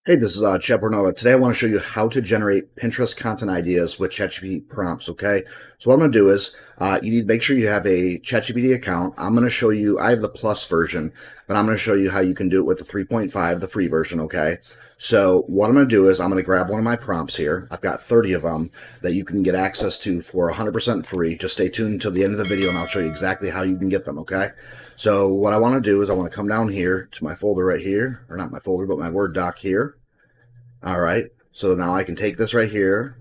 Hey, this is Chep Nova. Today I want to show you how to generate Pinterest content ideas with ChatGPT prompts, okay? So what I'm going to do is you need to make sure you have a ChatGPT account. I'm going to show you, I have the plus version, but I'm going to show you how you can do it with the 3.5, the free version, okay? So what I'm going to do is I'm going to grab one of my prompts here. I've got 30 of them that you can get access to for 100% free. Just stay tuned until the end of the video and I'll show you exactly how you can get them, okay? So what I want to do is I want to come down here to my folder right here, or not my folder, but my Word doc here. All right, so now I can take this right here,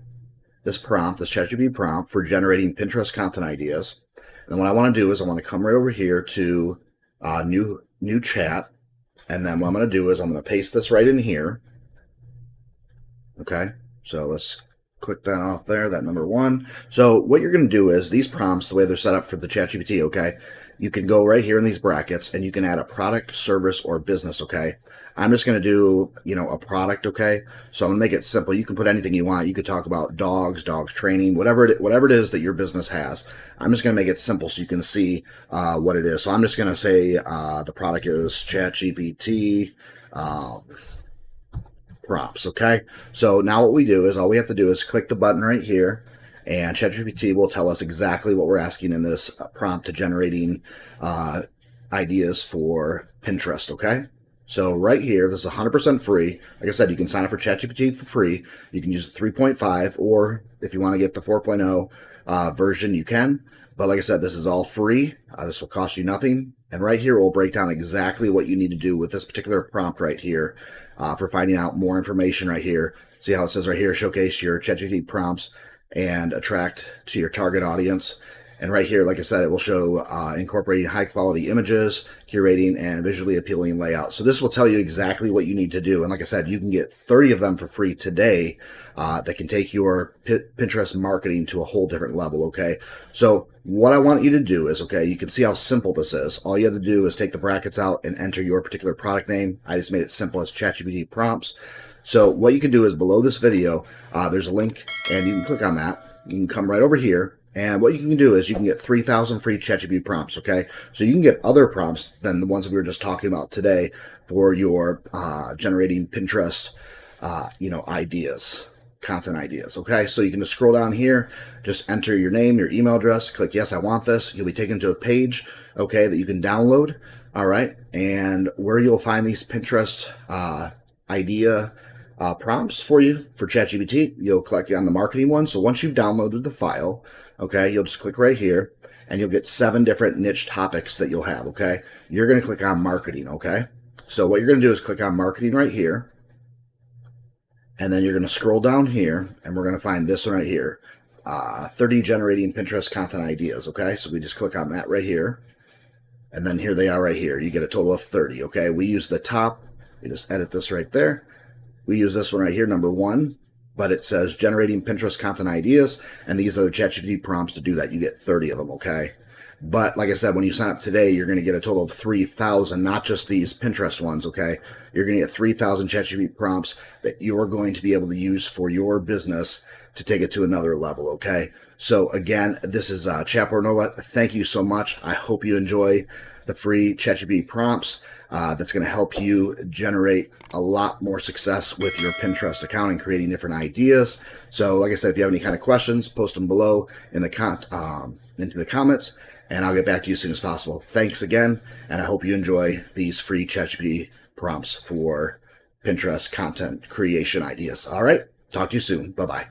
this prompt, this ChatGPT prompt for generating Pinterest content ideas. And what I want to do is I want to come right over here to new chat. And then what I'm going to do is I'm going to paste this right in here. Okay, so let's click that off there, that number one. So what you're going to do is these prompts, the way they're set up for the ChatGPT, okay, you can go right here in these brackets and you can add a product, service, or business, okay? I'm just going to do, a product, okay? So I'm going to make it simple. You can put anything you want. You could talk about dogs training, whatever it is that your business has. I'm just going to make it simple so you can see what it is. So I'm just going to say the product is ChatGPT prompts, okay? So now what we do is all we have to do is click the button right here, and ChatGPT will tell us exactly what we're asking in this prompt to generating ideas for Pinterest, okay? So right here, this is 100% free. Like I said, you can sign up for ChatGPT for free. You can use the 3.5, or if you want to get the 4.0 version, you can. But like I said, this is all free. This will cost you nothing. And right here, we'll break down exactly what you need to do with this particular prompt right here for finding out more information right here. See how it says right here, showcase your ChatGPT prompts and attract to your target audience. And right here, like I said, it will show incorporating high quality images, curating, and visually appealing layout. So this will tell you exactly what you need to do. And like I said, you can get 30 of them for free today that can take your Pinterest marketing to a whole different level, okay? So what I want you to do is, okay, you can see how simple this is. All you have to do is take the brackets out and enter your particular product name. I just made it simple as ChatGPT prompts. So what you can do is below this video, there's a link, and you can click on that. You can come right over here. And what you can do is you can get 3,000 free ChatGPT prompts, okay? So you can get other prompts than the ones that we were just talking about today for your generating Pinterest, ideas, content ideas, okay? So you can just scroll down here, just enter your name, your email address, click yes, I want this. You'll be taken to a page, okay, that you can download, all right? And where you'll find these Pinterest idea prompts for you for ChatGPT, you'll click on the marketing one. So once you've downloaded the file, okay, you'll just click right here and you'll get 7 different niche topics that you'll have, okay? You're going to click on marketing, okay? So what you're going to do is click on marketing right here, and then you're going to scroll down here and we're going to find this one right here, 30 generating Pinterest content ideas, okay? So we just click on that right here, and then here they are right here. You get a total of 30, okay? We use the top, we just edit this right there. We use this one right here, number 1, but it says generating Pinterest content ideas, and these are the ChatGPT prompts to do that. You get 30 of them, okay? But like I said, when you sign up today, you're going to get a total of 3,000, not just these Pinterest ones, okay? You're going to get 3,000 ChatGPT prompts that you're going to be able to use for your business to take it to another level, okay? So again, this is Chap Nova. Thank you so much. I hope you enjoy the free ChatGPT prompts. That's going to help you generate a lot more success with your Pinterest account and creating different ideas. So like I said, if you have any kind of questions, post them below in the into the comments, and I'll get back to you as soon as possible. Thanks again, and I hope you enjoy these free ChatGPT prompts for Pinterest content creation ideas. All right, talk to you soon. Bye-bye.